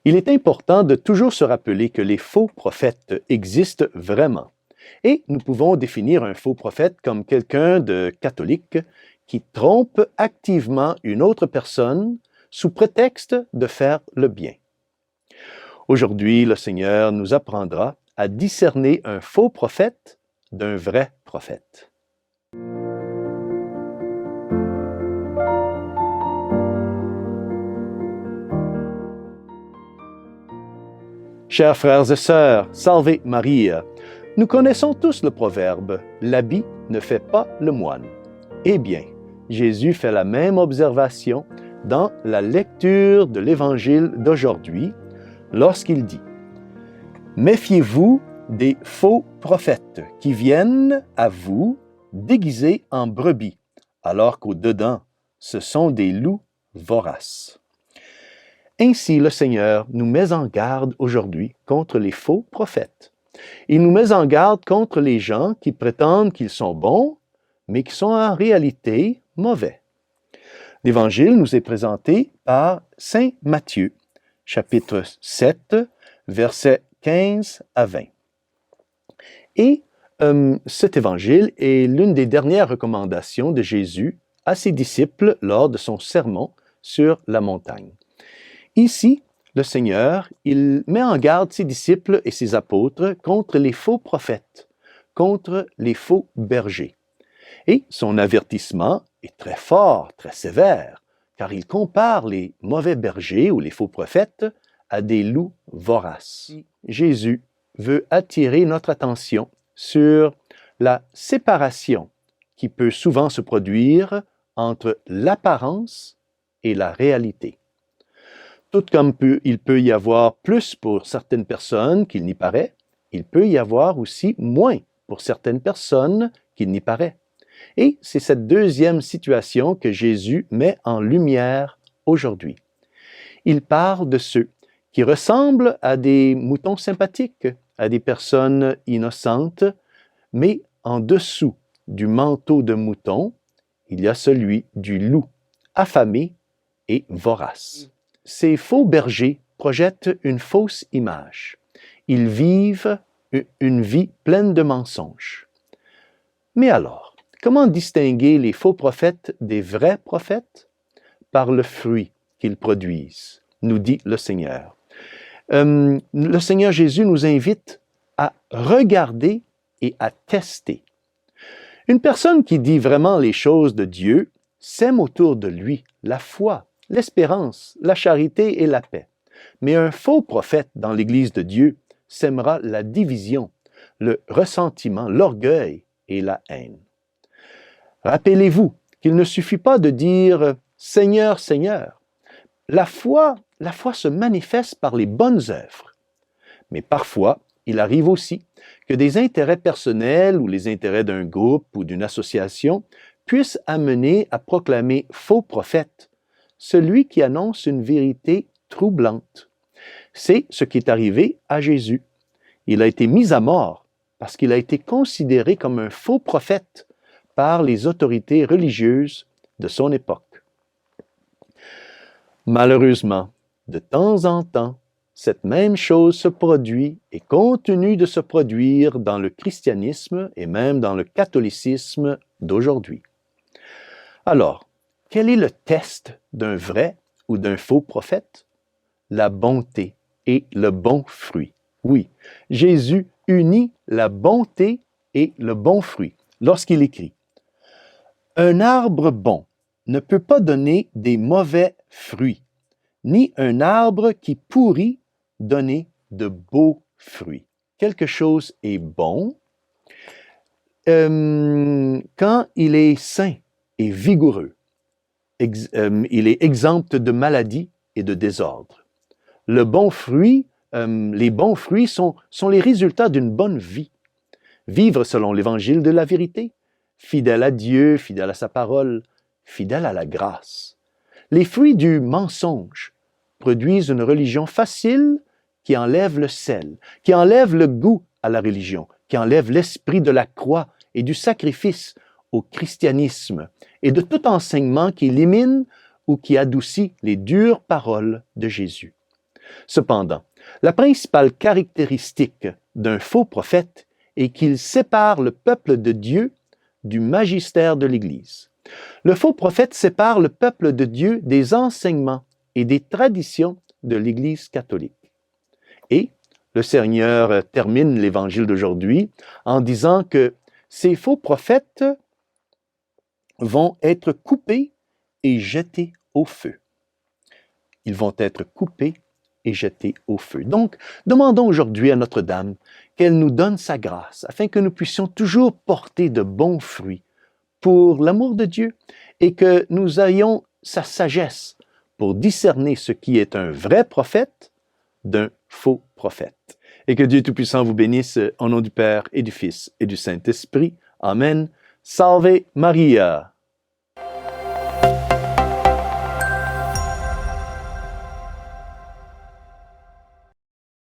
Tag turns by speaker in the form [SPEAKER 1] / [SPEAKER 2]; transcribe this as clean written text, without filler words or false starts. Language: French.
[SPEAKER 1] Il est important de toujours se rappeler que les faux prophètes existent vraiment. Et nous pouvons définir un faux prophète comme quelqu'un de catholique qui trompe activement une autre personne sous prétexte de faire le bien. Aujourd'hui, le Seigneur nous apprendra à discerner un faux prophète d'un vrai prophète. Chers frères et sœurs, Salve Maria, nous connaissons tous le proverbe « L'habit ne fait pas le moine ». Eh bien, Jésus fait la même observation dans la lecture de l'Évangile d'aujourd'hui lorsqu'il dit « Méfiez-vous des faux prophètes qui viennent à vous déguisés en brebis, alors qu'au-dedans, ce sont des loups voraces. » Ainsi, le Seigneur nous met en garde aujourd'hui contre les faux prophètes. Il nous met en garde contre les gens qui prétendent qu'ils sont bons, mais qui sont en réalité mauvais. L'Évangile nous est présenté par Saint Matthieu, chapitre 7, versets 15 à 20. Et cet Évangile est l'une des dernières recommandations de Jésus à ses disciples lors de son sermon sur la montagne. Ici, le Seigneur, il met en garde ses disciples et ses apôtres contre les faux prophètes, contre les faux bergers. Et son avertissement est très fort, très sévère, car il compare les mauvais bergers ou les faux prophètes à des loups voraces. Jésus veut attirer notre attention sur la séparation qui peut souvent se produire entre l'apparence et la réalité. Tout comme il peut y avoir plus pour certaines personnes qu'il n'y paraît, il peut y avoir aussi moins pour certaines personnes qu'il n'y paraît. Et c'est cette deuxième situation que Jésus met en lumière aujourd'hui. Il parle de ceux qui ressemblent à des moutons sympathiques, à des personnes innocentes, mais en dessous du manteau de mouton, il y a celui du loup, affamé et vorace. Ces faux bergers projettent une fausse image. Ils vivent une vie pleine de mensonges. Mais alors, comment distinguer les faux prophètes des vrais prophètes? Par le fruit qu'ils produisent, nous dit le Seigneur. Le Seigneur Jésus nous invite à regarder et à tester. Une personne qui dit vraiment les choses de Dieu sème autour de lui la foi, l'espérance, la charité et la paix. Mais un faux prophète dans l'Église de Dieu sèmera la division, le ressentiment, l'orgueil et la haine. Rappelez-vous qu'il ne suffit pas de dire « Seigneur, Seigneur ». La foi se manifeste par les bonnes œuvres. Mais parfois, il arrive aussi que des intérêts personnels ou les intérêts d'un groupe ou d'une association puissent amener à proclamer faux prophète, celui qui annonce une vérité troublante. C'est ce qui est arrivé à Jésus. Il a été mis à mort parce qu'il a été considéré comme un faux prophète par les autorités religieuses de son époque. Malheureusement, de temps en temps, cette même chose se produit et continue de se produire dans le christianisme et même dans le catholicisme d'aujourd'hui. Alors, quel est le test d'un vrai ou d'un faux prophète? La bonté et le bon fruit. Oui, Jésus unit la bonté et le bon fruit lorsqu'il écrit « Un arbre bon ne peut pas donner des mauvais fruits, ni un arbre qui pourrit donner de beaux fruits. » Quelque chose est bon quand il est sain et vigoureux. Il est exempt de maladies et de désordre. Les bons fruits sont les résultats d'une bonne vie. Vivre selon l'évangile de la vérité, fidèle à Dieu, fidèle à sa parole, fidèle à la grâce. Les fruits du mensonge produisent une religion facile qui enlève le sel, qui enlève le goût à la religion, qui enlève l'esprit de la croix et du sacrifice au christianisme et de tout enseignement qui élimine ou qui adoucit les dures paroles de Jésus. Cependant, la principale caractéristique d'un faux prophète est qu'il sépare le peuple de Dieu du magistère de l'Église. Le faux prophète sépare le peuple de Dieu des enseignements et des traditions de l'Église catholique. Et le Seigneur termine l'Évangile d'aujourd'hui en disant que ces faux prophètes vont être coupés et jetés au feu. Ils vont être coupés et jetés au feu. Donc, demandons aujourd'hui à Notre-Dame qu'elle nous donne sa grâce afin que nous puissions toujours porter de bons fruits pour l'amour de Dieu et que nous ayons sa sagesse pour discerner ce qui est un vrai prophète d'un faux prophète. Et que Dieu Tout-Puissant vous bénisse au nom du Père et du Fils et du Saint-Esprit. Amen. Salve Maria.